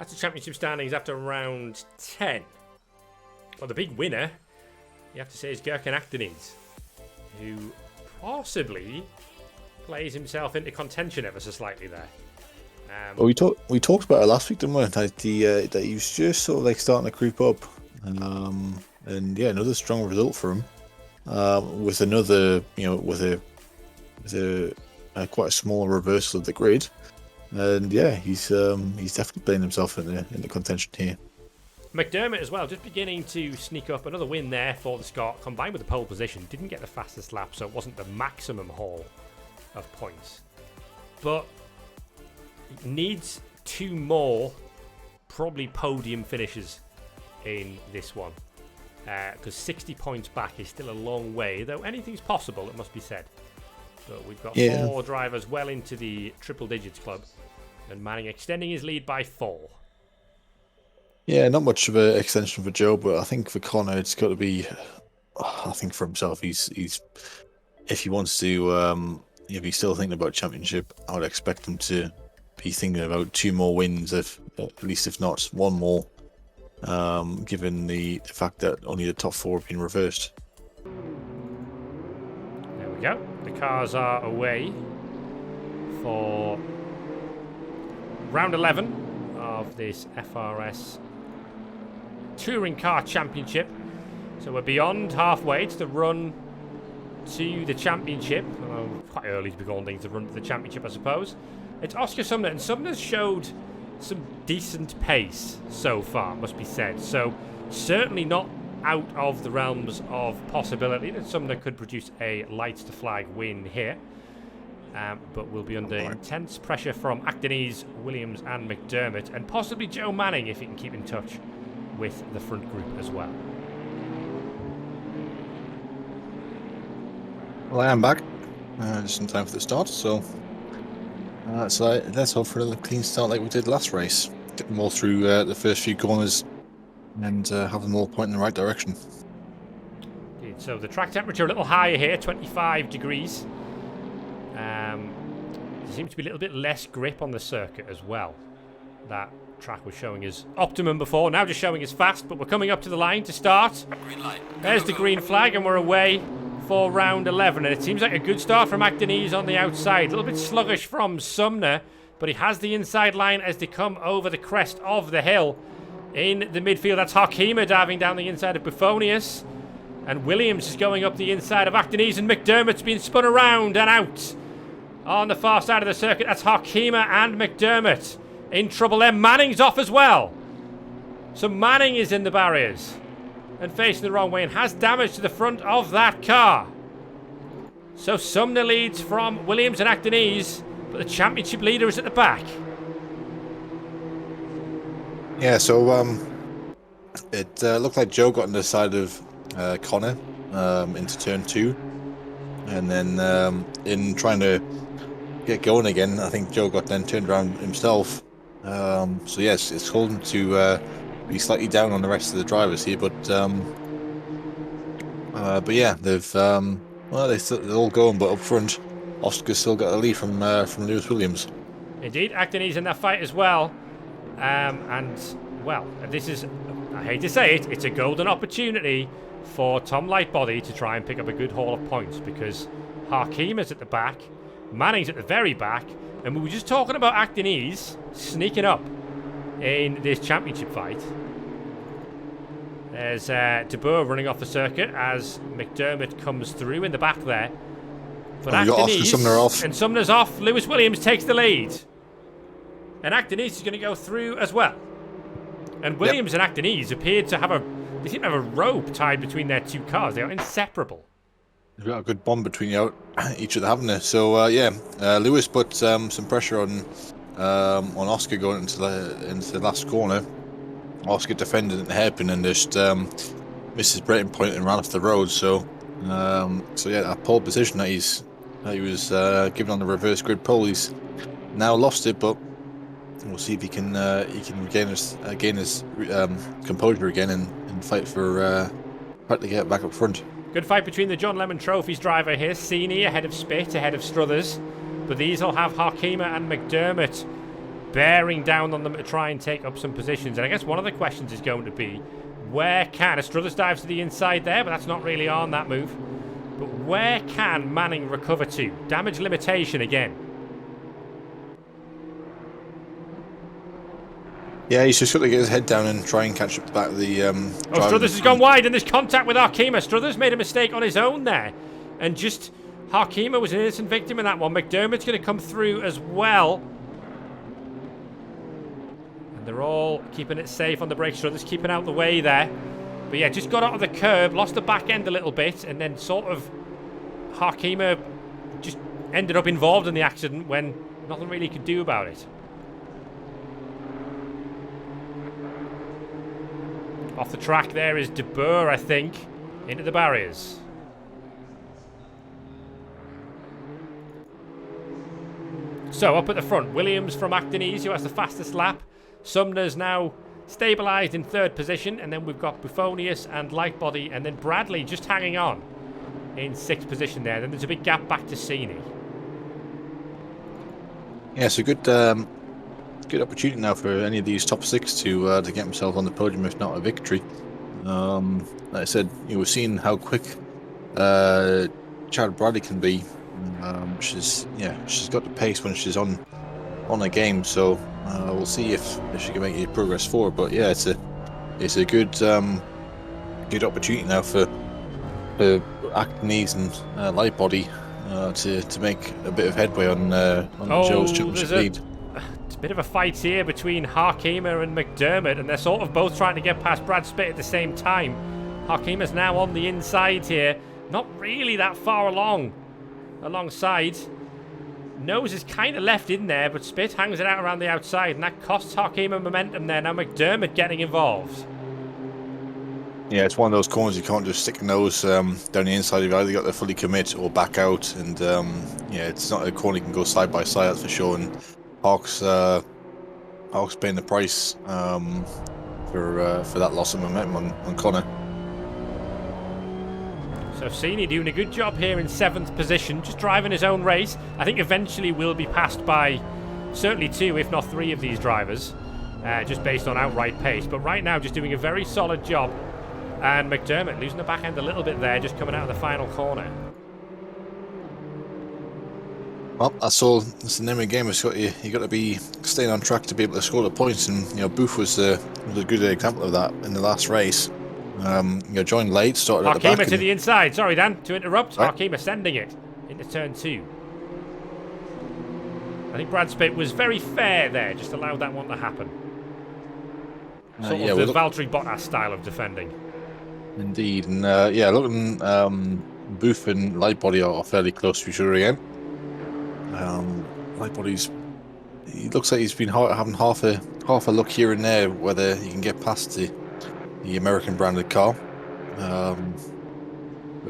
That's the championship standings after round 10. Well, the big winner, you have to say, is Gherkin Actonese, who possibly plays himself into contention ever so slightly there. Well, we talked about it last week, didn't we? That he was just sort of like starting to creep up, and yeah, another strong result for him. With another, with a quite a small reversal of the grid, and yeah, he's definitely playing himself in the contention here. McDermott as well, just beginning to sneak up. Another win there for the Scot, combined with the pole position. Didn't get the fastest lap, so it wasn't the maximum haul of points, but it needs 2 more, probably podium finishes in this one, because 60 points back is still a long way, though anything's possible, it must be said. But we've got 4 drivers well into the triple digits club, and Manning extending his lead by 4. Yeah, not much of an extension for Joe, but I think for Connor, it's got to be. I think for himself, he's if he wants to, if he's still thinking about championship, I would expect him to be thinking about 2 more wins, at least if not 1 more, given the fact that only the top 4 have been reversed. There we go. The cars are away for round 11 of this FRS Touring Car Championship. So we're beyond halfway to the run to the championship. Quite early to be calling things the run to the championship, I suppose. It's Oscar Sumner, and Sumner's showed some decent pace so far, must be said. So certainly not out of the realms of possibility that Sumner could produce a lights to flag win here. But we'll be under intense pressure from Actonese, Williams and McDermott, and possibly Joe Manning if he can keep in touch with the front group as well. Well, I am back just in time for the start, so let's hope for a clean start like we did last race. Get them all through the first few corners and have them all point in the right direction. Indeed. So the track temperature a little higher here, 25 degrees. There seems to be a little bit less grip on the circuit as well. That track was showing as optimum before, now just showing as fast, but we're coming up to the line to start. Green light. There's the green flag, and we're away for round 11, and it seems like a good start from Actonese on the outside. A little bit sluggish from Sumner, but he has the inside line as they come over the crest of the hill. In the midfield, that's Harkima diving down the inside of Buffonius, and Williams is going up the inside of Actonese, and McDermott's been spun around and out. On the far side of the circuit, that's Harkima and McDermott in trouble there. Manning's off as well. So Manning is in the barriers and facing the wrong way and has damage to the front of that car. So Sumner leads from Williams and Actonese, but the championship leader is at the back. Yeah, so it looked like Joe got on the side of Connor into turn 2, and then in trying to get going again, I think Joe got then turned around himself. So yes, it's holding to be slightly down on the rest of the drivers here, but yeah, they're all going, but up front, Oscar's still got a lead from Lewis Williams. Indeed, Actonese in that fight as well. And, well, this is, I hate to say it, it's a golden opportunity for Tom Lightbody to try and pick up a good haul of points, because Harkima's at the back, Manning's at the very back, and we were just talking about Actonese sneaking up in this championship fight. There's De Boer running off the circuit as McDermott comes through in the back there. But Actonese, and Sumner's off. Lewis Williams takes the lead. And Actonese is going to go through as well. And Williams and Actonese appeared to have they seem to have a rope tied between their 2 cars. They are inseparable. They've got a good bond between each of them, haven't they? So Lewis put some pressure on Oscar going into the last corner. Oscar defended it in the hairpin and just missed his braking point and ran off the road. So yeah, that pole position that he was given on the reverse grid pole, he's now lost it, but we'll see if he can regain his composure again and fight for to get back up front. Good fight between the John Lemon Trophies driver here, Sini ahead of Spitt, ahead of Struthers. But these will have Harkima and McDermott bearing down on them to try and take up some positions. And I guess one of the questions is going to be, where can... Struthers dives to the inside there, but that's not really on that move. But where can Manning recover to? Damage limitation again. Yeah, he's just got to get his head down and try and catch up the back of the... Struthers has gone wide, and there's contact with Harkema. Struthers made a mistake on his own there. And just... Harkema was an innocent victim in that one. McDermott's going to come through as well. And they're all keeping it safe on the brake. Struthers keeping out the way there. But yeah, just got out of the curb, lost the back end a little bit, and then sort of... Harkema just ended up involved in the accident when nothing really could do about it. Off the track there is De Boer, I think, into the barriers. So, up at the front, Williams from Actonese, who has the fastest lap. Sumner's now stabilised in 3rd position, and then we've got Buffonius and Lightbody, and then Bradley just hanging on in 6th position there. Then there's a big gap back to Sini. Yeah, so good opportunity now for any of these top 6 to get themselves on the podium, if not a victory. Like I said, we've seen how quick Chad Bradley can be. She's got the pace when she's on a game. So we'll see if she can make any progress forward. But yeah, it's a good opportunity now for Actonese and Lightbody to make a bit of headway on Joe's championship lead. It's a bit of a fight here between Harkema and McDermott, and they're sort of both trying to get past Brad Spitt at the same time. Harkema's now on the inside here, not really that far alongside. Nose is kind of left in there, but Spitt hangs it out around the outside, and that costs Harkema momentum there. Now McDermott getting involved. Yeah, it's one of those corners you can't just stick a nose down the inside. You've either got to fully commit or back out, and yeah, it's not a corner you can go side by side, that's for sure. And Hawks paying the price for that loss of momentum on Connor. So Sini doing a good job here in 7th position, just driving his own race. I think eventually will be passed by certainly 2, if not 3 of these drivers, just based on outright pace. But right now, just doing a very solid job. And McDermott losing the back end a little bit there, just coming out of the final corner. Well, that's all. That's the name of the game. You got to be staying on track to be able to score the points. And Booth was a good example of that in the last race. Joined late, started at the back. Harkema to the inside. Sorry, Dan, to interrupt. Right. Harkema sending it into turn 2. I think Brad Spitt was very fair there, just allowed that one to happen. Sort of the Valtteri Bottas style of defending. Indeed, and looking Booth and Lightbody are fairly close to each other again. He looks like he's been having half a look here and there whether he can get past the American branded car, but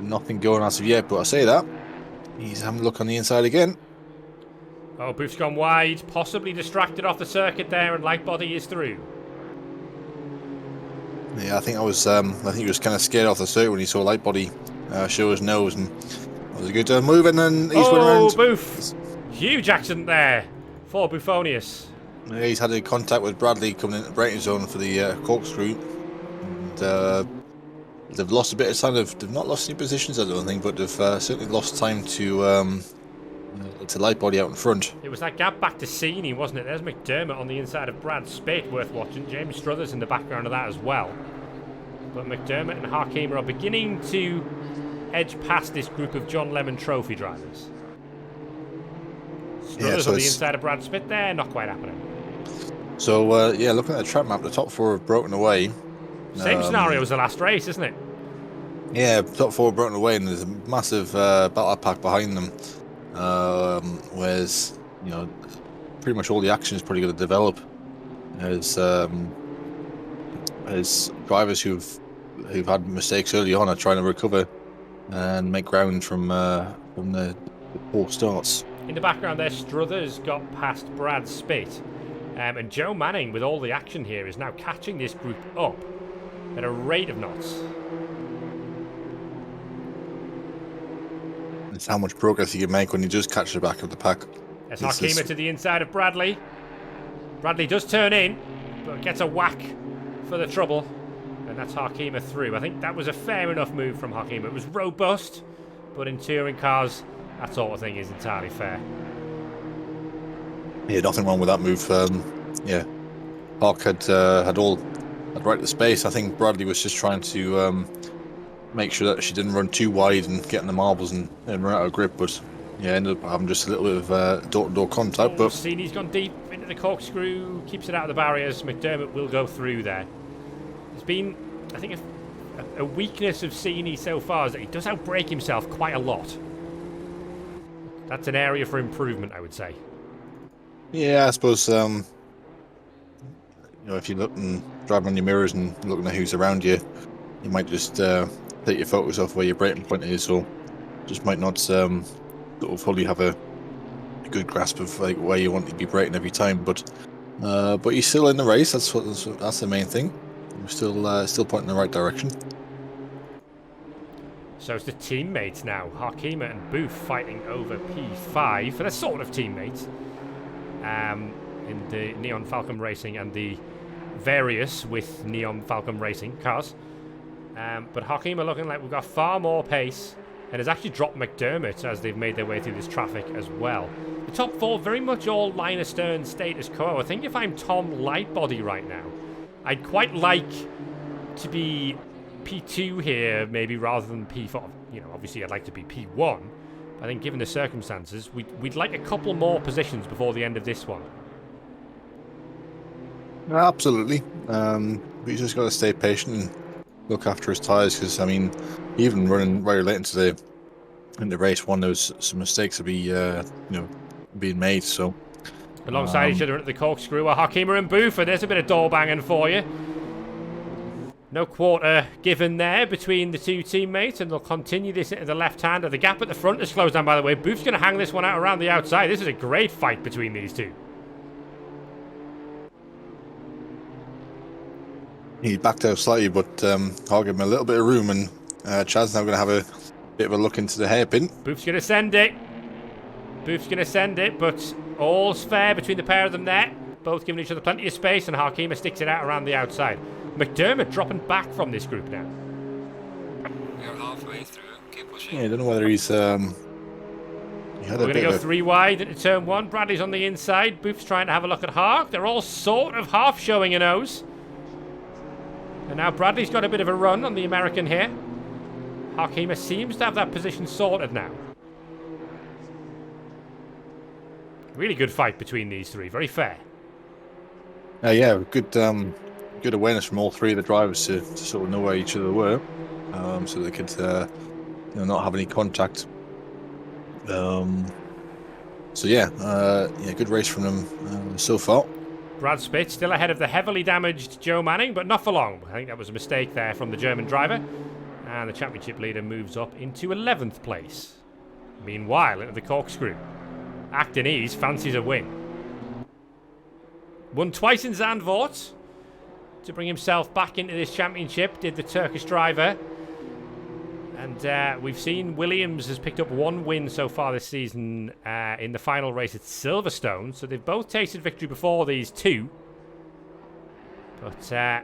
nothing going as of yet. But I say that he's having a look on the inside again. Oh, Booth's gone wide, possibly distracted off the circuit there, and Lightbody is through. Yeah, I think he was kind of scared off the circuit when he saw Lightbody show his nose, and that was a good move. And then he's went around. Booth! Huge accident there for Buffonius. Yeah, he's had a contact with Bradley coming into the braking zone for the corkscrew, and they've lost a bit of time. They've not lost any positions, I don't think, but they've certainly lost time to Lightbody out in front. It was that gap back to Sini, wasn't it? There's McDermott on the inside of Brad Spitt, worth watching. James Struthers in the background of that as well. But McDermott and Harkema are beginning to edge past this group of John Lemon Trophy drivers. Struthers on the inside of Brad Spitt there, not quite happening. So, looking at the track map, the top 4 have broken away. Same scenario as the last race, isn't it? Yeah, top 4 broken away, and there's a massive battle pack behind them. Whereas, pretty much all the action is probably going to develop as drivers who've had mistakes early on are trying to recover and make ground from the poor starts. In the background there, Struthers got past Brad Spitt, and Joe Manning, with all the action here, is now catching this group up at a rate of knots. It's how much progress you can make when you just catch the back of the pack. As Harkema to the inside of Bradley. Bradley does turn in, but gets a whack for the trouble. And that's Harkima through. I think that was a fair enough move from Harkima. It was robust, but in touring cars, that sort of thing is entirely fair. Yeah, nothing wrong with that move. Yeah, Hawk had right the space. I think Bradley was just trying to make sure that she didn't run too wide and get in the marbles and run out of grip. But yeah, ended up having just a little bit of door-to-door contact. But Sini's gone deep into the corkscrew, keeps it out of the barriers. McDermott will go through there. There's been, I think, a weakness of Sini so far is that he does outbrake himself quite a lot. That's an area for improvement, I would say. yeah, I suppose if you look and driving on your mirrors and looking at who's around you, you might just take your focus off where your braking point is, or just might not sort of fully have a good grasp of like where you want to be braking every time. But you're still in the race. That's the main thing. We're still pointing in the right direction. So it's the teammates now. Harkima and Booth fighting over P5. They're sort of teammates. In the Neon Falcon Racing and the various with Neon Falcon Racing cars. But Harkima looking like we've got far more pace and has actually dropped McDermott as they've made their way through this traffic as well. The top four very much all line astern status quo. I think if I'm Tom Lightbody right now, I'd quite like to be P2 here, maybe rather than P4. Obviously I'd like to be P1. I think given the circumstances, we'd like a couple more positions before the end of this one. Absolutely. He's just got to stay patient and look after his tyres, because even running very late into the race one, there was some mistakes to be being made. So alongside each other at the corkscrew are Harkima and Boofer. There's a bit of door banging for you. No quarter given there between the two teammates, and they'll continue this into the left hand. The gap at the front is closed down, by the way. Booth's going to hang this one out around the outside. This is a great fight between these two. He backed out slightly, but I'll give him a little bit of room, and Chad's now going to have a bit of a look into the hairpin. Booth's going to send it. But all's fair between the pair of them there. Both giving each other plenty of space, and Harkima sticks it out around the outside. McDermott dropping back from this group now. We're halfway through. Keep pushing. Yeah, I don't know whether he's... We're going to go three wide into turn one. Bradley's on the inside. Booth's trying to have a look at Hark. They're all sort of half showing a nose. And now Bradley's got a bit of a run on the American here. Harkima seems to have that position sorted now. Really good fight between these three. Very fair. Yeah, good awareness from all three of the drivers to sort of know where each other were, so they could not have any contact. So yeah, good race from them so far. Brad Spitt still ahead of the heavily damaged Joe Manning, but not for long. I think that was a mistake there from the German driver. And the championship leader moves up into 11th place. Meanwhile, into the corkscrew, Acton Ease fancies a win. Won twice in Zandvoort to bring himself back into this championship, did the Turkish driver. And we've seen Williams has picked up one win so far this season in the final race at Silverstone. So they've both tasted victory before these two. But they're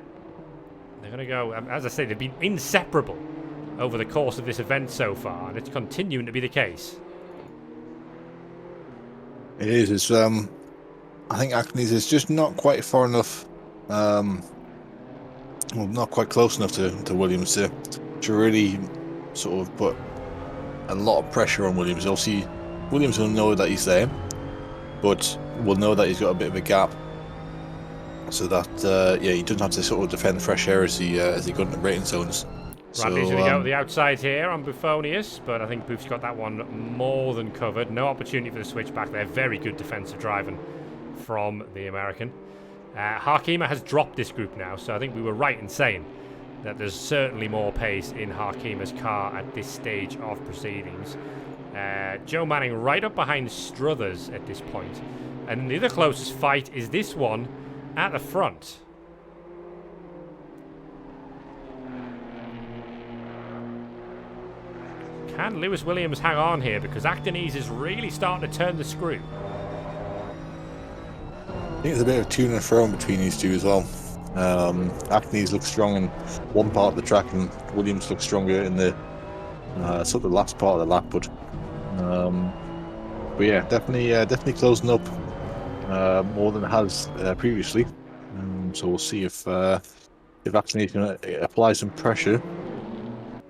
going to go, as I say, they've been inseparable over the course of this event so far. And it's continuing to be the case. It is. It's, I think Actonese is just not quite far enough, not quite close enough to Williams to really sort of put a lot of pressure on Williams. Obviously, Williams will know that he's there, but will know that he's got a bit of a gap, so that he doesn't have to sort of defend fresh air as he got into rating zones. Bradley's going to go to the outside here on Buffonius, but I think Booth's got that one more than covered. No opportunity for the switch back there. Very good defensive driving from the American. Harkima has dropped this group now, so I think we were right in saying that there's certainly more pace in Harkima's car at this stage of proceedings. Joe Manning right up behind Struthers at this point. And the other closest fight is this one at the front. Can Lewis Williams hang on here? Because Actonese is really starting to turn the screw. I think there's a bit of to and fro between these two as well. Actonese looks strong in one part of the track, and Williams looks stronger in the sort of the last part of the lap. But yeah, definitely closing up more than it has previously. So we'll see if Actonese can apply some pressure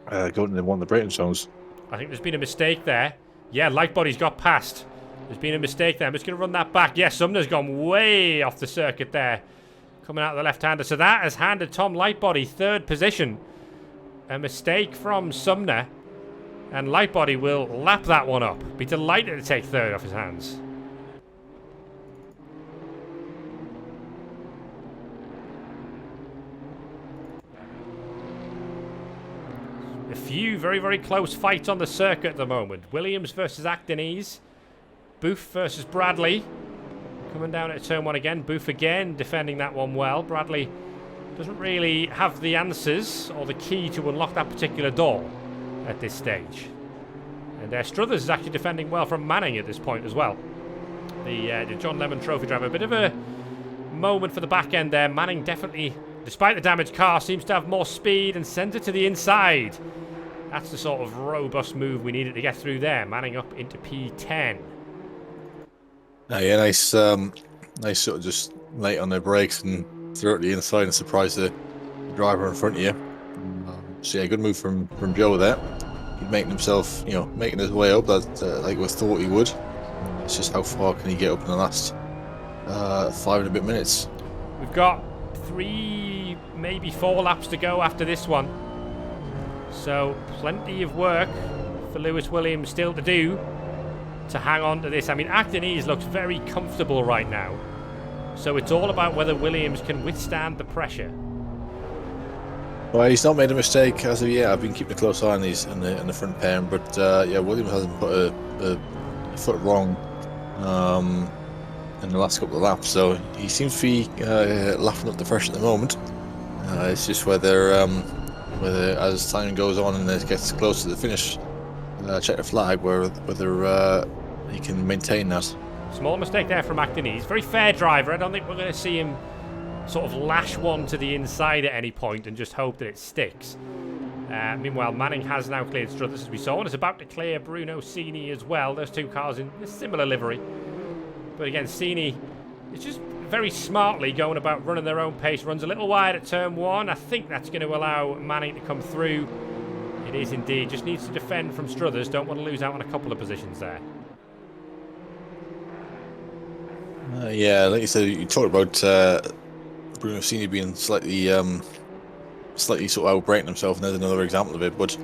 going into one of the braking zones. I think there's been a mistake there. Yeah, Lightbody's got past. There's been a mistake there. I'm just going to run that back. Yeah, Sumner's gone way off the circuit there. Coming out of the left-hander. So that has handed Tom Lightbody third position. A mistake from Sumner. And Lightbody will lap that one up. Be delighted to take third off his hands. A few very, very close fights on the circuit at the moment. Williams versus Actonese. Booth versus Bradley. Coming down at turn one again. Booth again defending that one well. Bradley doesn't really have the answers or the key to unlock that particular door at this stage. And Struthers is actually defending well from Manning at this point as well. The John Lemon Trophy driver. A bit of a moment for the back end there. Manning definitely, despite the damaged car, seems to have more speed and sends it to the inside. That's the sort of robust move we needed to get through there. Manning up into P10. Yeah, nice sort of just late on their brakes and throw it to the inside and surprise the driver in front of you. So yeah, good move from Joe there. He's making himself, making his way up like we thought he would. It's just how far can he get up in the last 5 and a bit minutes. We've got 3, maybe 4 laps to go after this one. So plenty of work for Lewis Williams still to do to hang on to this. I mean, Actonese looks very comfortable right now. So it's all about whether Williams can withstand the pressure. Well, he's not made a mistake as of yet. I've been keeping a close eye on these in the front pair, but yeah, Williams hasn't put a foot wrong in the last couple of laps, so he seems to be laughing up the pressure at the moment. It's just whether as time goes on and it gets close to the finish, check the flag, whether he can maintain that. Small mistake there from Actonese. Very fair driver. I don't think we're going to see him sort of lash one to the inside at any point and just hope that it sticks. Meanwhile, Manning has now cleared Struthers, as we saw, and is about to clear Bruno Cini as well. Those two cars in a similar livery. But again, Cini is just very smartly going about running their own pace. Runs a little wide at turn one. I think that's going to allow Manning to come through. It is indeed. Just needs to defend from Struthers. Don't want to lose out on a couple of positions there. Yeah, like you said, you talked about Bruno Cini being slightly sort of outbraking himself, and there's another example of it. But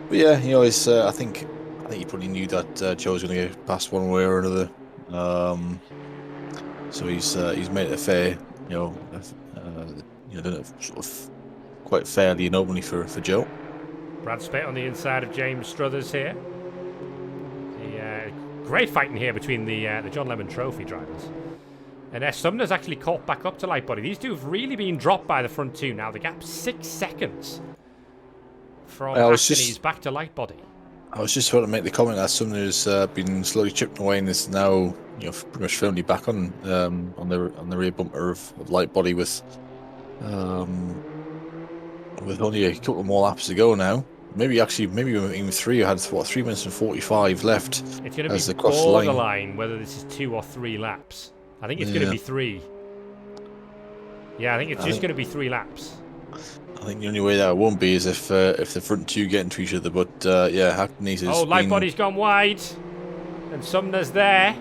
yeah, it's, I think he probably knew that Joe was going to get past one way or another. So he's made it a fair, done it sort of quite fairly and openly for Joe. Brad Spitt on the inside of James Struthers here. Great fighting here between the John Lemon Trophy drivers. And Sumner's actually caught back up to Lightbody. These two have really been dropped by the front two now. The gap's 6 seconds from Actonese back to Lightbody. I was just about to make the comment that Sumner's been slowly chipping away and is now, pretty much firmly back on the rear bumper of Lightbody with only a couple more laps to go now. Maybe even 3. I had 3 minutes and 45 left. It's going to be borderline whether this is 2 or 3 laps. I think it's going to be 3. Yeah, I think it's just going to be 3 laps. I think the only way that it won't be is if the front two get into each other. But yeah, Actonese is. Oh, Lightbody's gone wide, and Sumner's there.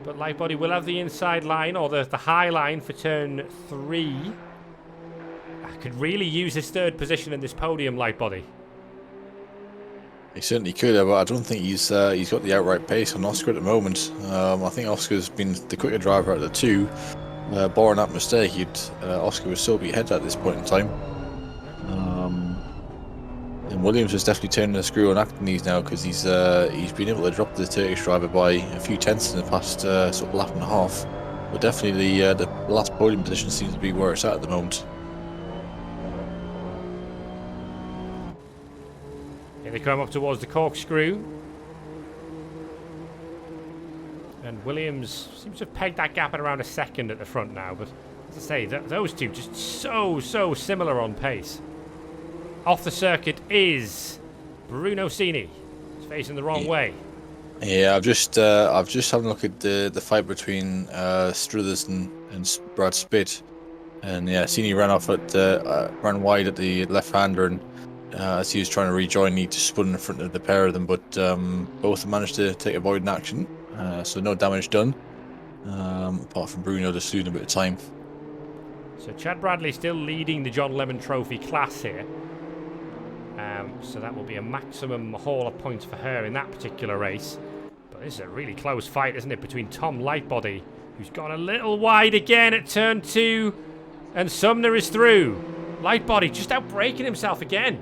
But Lightbody will have the inside line or the high line for turn 3. I could really use his third position in this podium, Lightbody. He certainly could, but I don't think he's got the outright pace on Oscar at the moment. I think Oscar's been the quicker driver out of the two. Barring that mistake, Oscar would still be ahead at this point in time. And Williams is definitely turning the screw on Actonese now, because he's been able to drop the Turkish driver by a few tenths in the past sort of lap and a half. But definitely the last podium position seems to be where it's at the moment. Here they come up towards the corkscrew. And And Williams seems to have pegged that gap at around a second at the front now. But as I say, those two just so similar on pace. Off the circuit is Bruno Cini. He's facing the wrong way. Yeah, I've just had a look at the fight between Struthers and Brad Spitt, and yeah, Cini ran off at ran wide at the left-hander, and as he was trying to rejoin, he just spun in front of the pair of them, but both managed to take avoiding action, so no damage done, apart from Bruno just losing a bit of time. So Chad Bradley still leading the John Lemon Trophy class here. So that will be a maximum haul of points for her in that particular race. But this is a really close fight, isn't it, between Tom Lightbody, who's gone a little wide again at turn 2, and Sumner is through. Lightbody just outbraking himself again.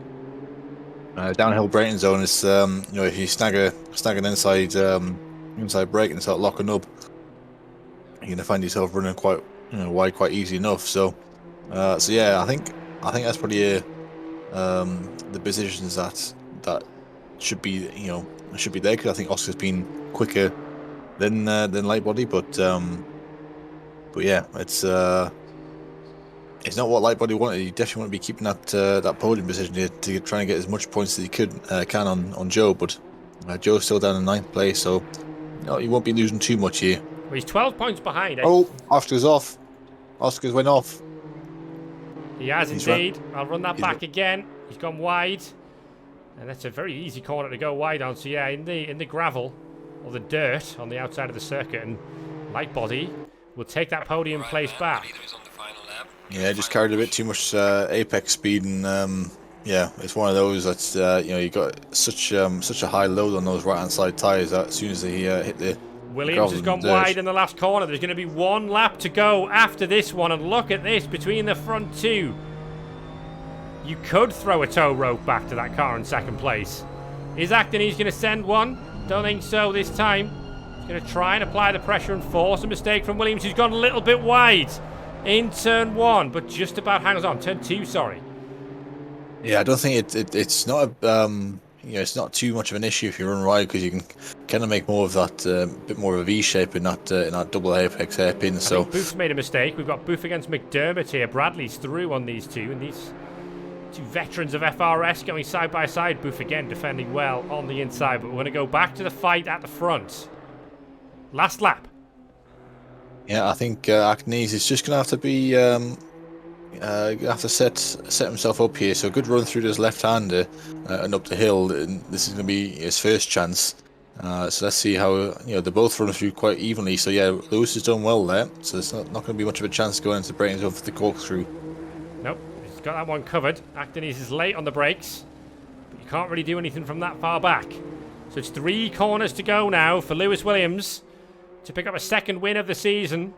Downhill braking zone is, if you snag an inside brake and start locking up, you're gonna find yourself running quite wide quite easy enough. So yeah, I think that's probably the positions that should be there, because I think Oscar's been quicker than Lightbody, but yeah, it's not what Lightbody wanted. He definitely want to be keeping that podium position to try and get as much points as he can on Joe, but Joe's still down in 9th place, so he won't be losing too much here. Well, he's 12 points behind. Oh, Oscar's off. Oscar's went off. He has indeed. I'll run that back again. He's gone wide, and that's a very easy corner to go wide on. So yeah, in the gravel or the dirt on the outside of the circuit, and Lightbody will take that podium place back. Yeah, just carried a bit too much apex speed, and yeah, it's one of those that's you got such a high load on those right hand side tyres that as soon as they hit the Williams has gone wide in the last corner. There's going to be one lap to go after this one, and look at this between the front two. You could throw a tow rope back to that car in second place. Is Actonese going to send one? Don't think so this time. He's going to try and apply the pressure and force a mistake from Williams, who's gone a little bit wide in turn 1, but just about hangs on. Turn 2, sorry. Yeah, I don't think it's not it's not too much of an issue if you run wide, because you can kind of make more of that bit more of a V shape in that double apex hairpin. So Booth's made a mistake. We've got Booth against McDermott here. Bradley's through on these two, and these two veterans of FRS going side by side. Booth again defending well on the inside, but we're going to go back to the fight at the front. Last lap. Yeah, I think Actonese is just going to have to be have to set himself up here. So a good run through this left-hander and up the hill, and this is going to be his first chance. So let's see how they're both running through quite evenly. So yeah, Lewis has done well there. So it's not going to be much of a chance going into braking zone for the corkscrew. Nope, he's got that one covered. Actonese is late on the brakes, but you can't really do anything from that far back. So it's 3 corners to go now for Lewis Williams to pick up a second win of the season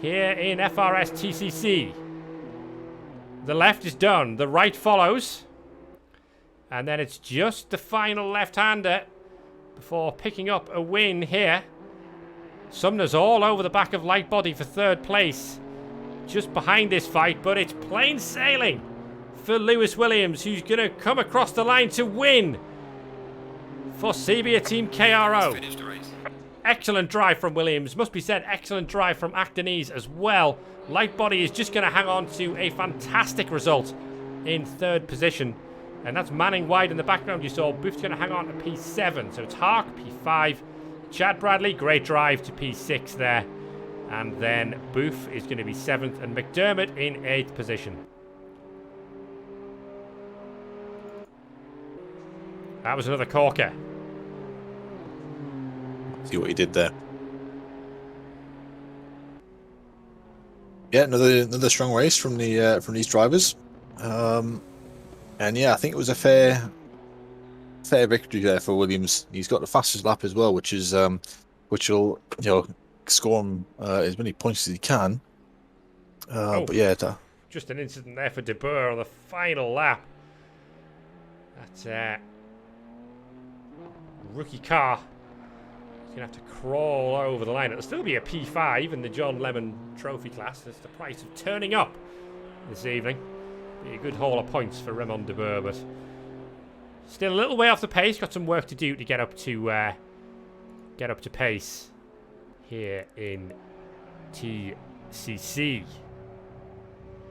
here in FRS TCC. The left is done, the right follows, and then it's just the final left-hander before picking up a win here. Sumner's all over the back of Lightbody for 3rd place, just behind this fight, but it's plain sailing for Lewis Williams, who's going to come across the line to win for Sebia Team KRO. Excellent drive from Williams. Must be said, excellent drive from Actonese as well. Lightbody is just going to hang on to a fantastic result in 3rd position. And that's Manning wide in the background. You saw Booth's going to hang on to P7. So it's Hark, P5. Chad Bradley, great drive to P6 there. And then Booth is going to be 7th. And McDermott in 8th position. That was another corker. See what he did there. Yeah, another strong race from these drivers, and yeah, I think it was a fair victory there for Williams. He's got the fastest lap as well, which will score him as many points as he can. But yeah, just an incident there for De Boer on the final lap. That rookie car. He's going to have to crawl over the line. It'll still be a P5 in the John Lemon Trophy class. That's the price of turning up this evening. Be a good haul of points for Raymond De Boer, but still a little way off the pace. Got some work to do to get up to pace. here in TCC.